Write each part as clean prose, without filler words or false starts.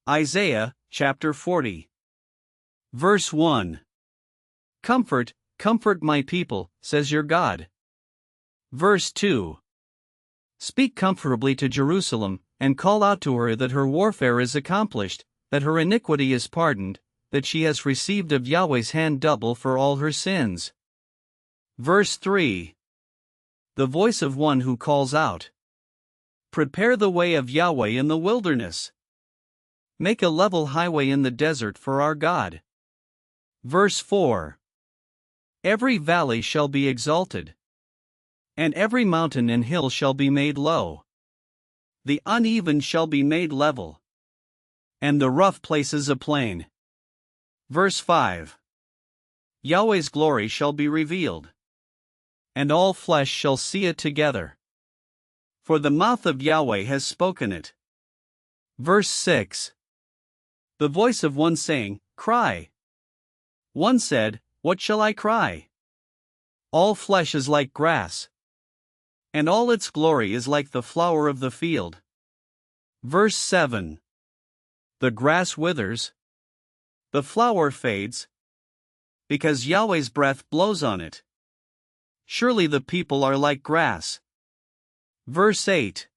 Isaiah, chapter 40. Verse 1. Comfort, comfort my people, says your God. Verse 2. Speak comfortably to Jerusalem, and call out to her that her warfare is accomplished, that her iniquity is pardoned, that she has received of Yahweh's hand double for all her sins. Verse 3. The voice of one who calls out. Prepare the way of Yahweh in the wilderness. Make a level highway in the desert for our God. Verse 4. Every valley shall be exalted, and every mountain and hill shall be made low. The uneven shall be made level, and the rough places a plain. Verse 5. Yahweh's glory shall be revealed, and all flesh shall see it together. For the mouth of Yahweh has spoken it. Verse 6. The voice of one saying, Cry. One said, What shall I cry? All flesh is like grass, and all its glory is like the flower of the field. Verse 7. The grass withers, the flower fades, because Yahweh's breath blows on it. Surely the people are like grass. Verse 8.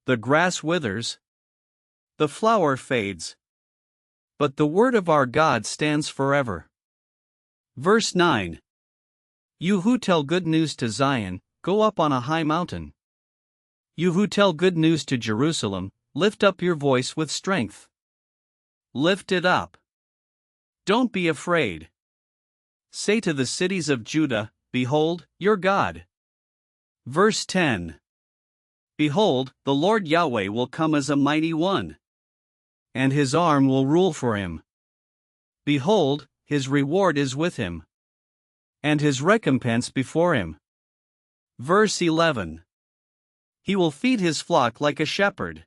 The grass withers, the flower fades, but the word of our God stands forever. Verse 9. You who tell good news to Zion, go up on a high mountain. You who tell good news to Jerusalem, lift up your voice with strength. Lift it up. Don't be afraid. Say to the cities of Judah, Behold, your God. Verse 10. Behold, the Lord Yahweh will come as a mighty one, and his arm will rule for him. Behold, his reward is with him, and his recompense before him. Verse 11. He will feed his flock like a shepherd.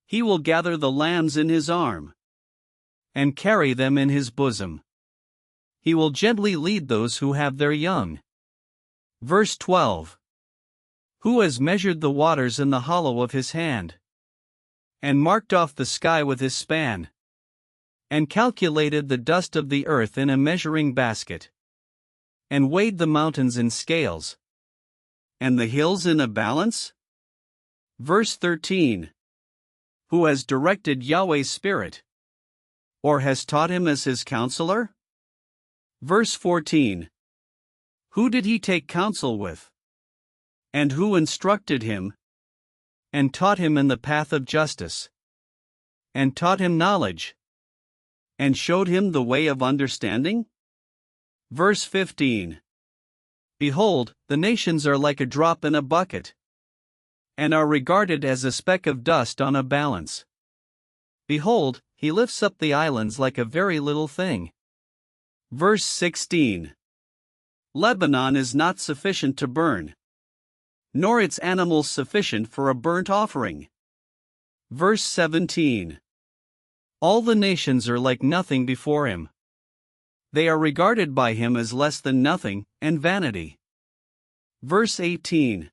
He will gather the lambs in his arm, and carry them in his bosom. He will gently lead those who have their young. Verse 12. Who has measured the waters in the hollow of his hand, and marked off the sky with his span, and calculated the dust of the earth in a measuring basket, and weighed the mountains in scales, and the hills in a balance? Verse 13. Who has directed Yahweh's Spirit, or has taught him as his counselor? Verse 14. Who did he take counsel with, and who instructed him, and taught him in the path of justice, and taught him knowledge, and showed him the way of understanding? Verse 15. Behold, the nations are like a drop in a bucket, and are regarded as a speck of dust on a balance. Behold, he lifts up the islands like a very little thing. Verse 16. Lebanon is not sufficient to burn, nor its animals sufficient for a burnt offering. Verse 17. All the nations are like nothing before him. They are regarded by him as less than nothing, and vanity. Verse 18.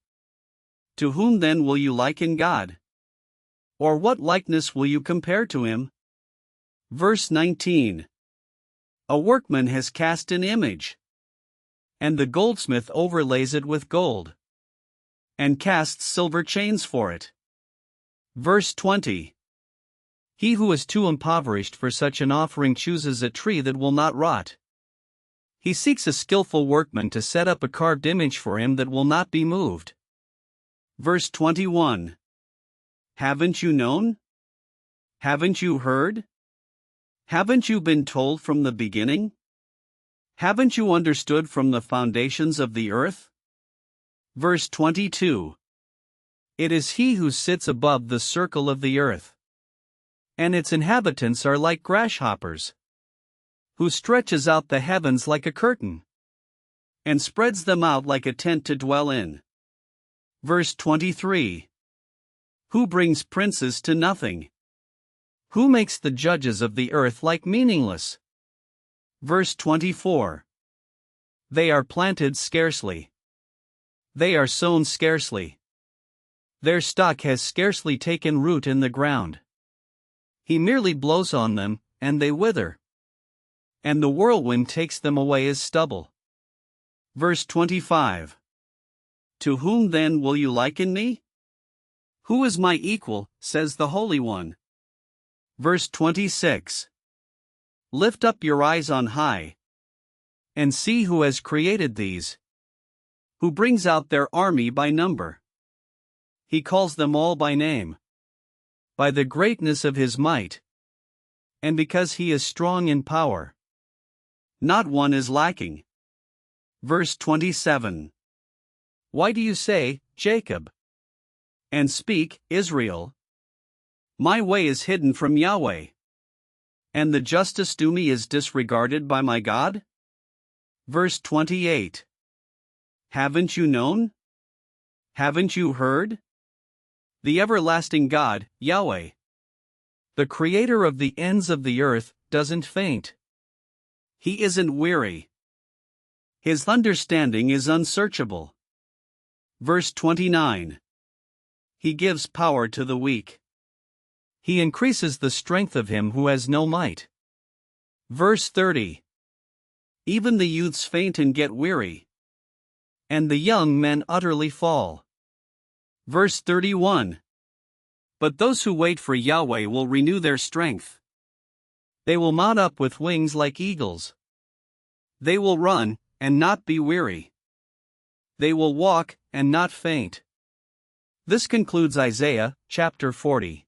To whom then will you liken God? Or what likeness will you compare to him? Verse 19. A workman has cast an image, and the goldsmith overlays it with gold, and casts silver chains for it. Verse 20. He who is too impoverished for such an offering chooses a tree that will not rot. He seeks a skillful workman to set up a carved image for him that will not be moved. Verse 21. Haven't you known? Haven't you heard? Haven't you been told from the beginning? Haven't you understood from the foundations of the earth? Verse 22. It is he who sits above the circle of the earth, and its inhabitants are like grasshoppers, who stretches out the heavens like a curtain, and spreads them out like a tent to dwell in. Verse 23. Who brings princes to nothing? Who makes the judges of the earth like meaningless? Verse 24. They are planted scarcely. They are sown scarcely. Their stock has scarcely taken root in the ground. He merely blows on them, and they wither. And the whirlwind takes them away as stubble. Verse 25. To whom then will you liken me? Who is my equal, says the Holy One. Verse 26. Lift up your eyes on high, and see who has created these, who brings out their army by number. He calls them all by name, by the greatness of his might, and because he is strong in power. Not one is lacking. Verse 27. Why do you say, Jacob? And speak, Israel? My way is hidden from Yahweh, and the justice due me is disregarded by my God? Verse 28. Haven't you known? Haven't you heard? The everlasting God, Yahweh, the creator of the ends of the earth, doesn't faint. He isn't weary. His understanding is unsearchable. Verse 29. He gives power to the weak. He increases the strength of him who has no might. Verse 30. Even the youths faint and get weary, and the young men utterly fall. Verse 31. But those who wait for Yahweh will renew their strength. They will mount up with wings like eagles. They will run and not be weary. They will walk and not faint. This concludes Isaiah chapter 40.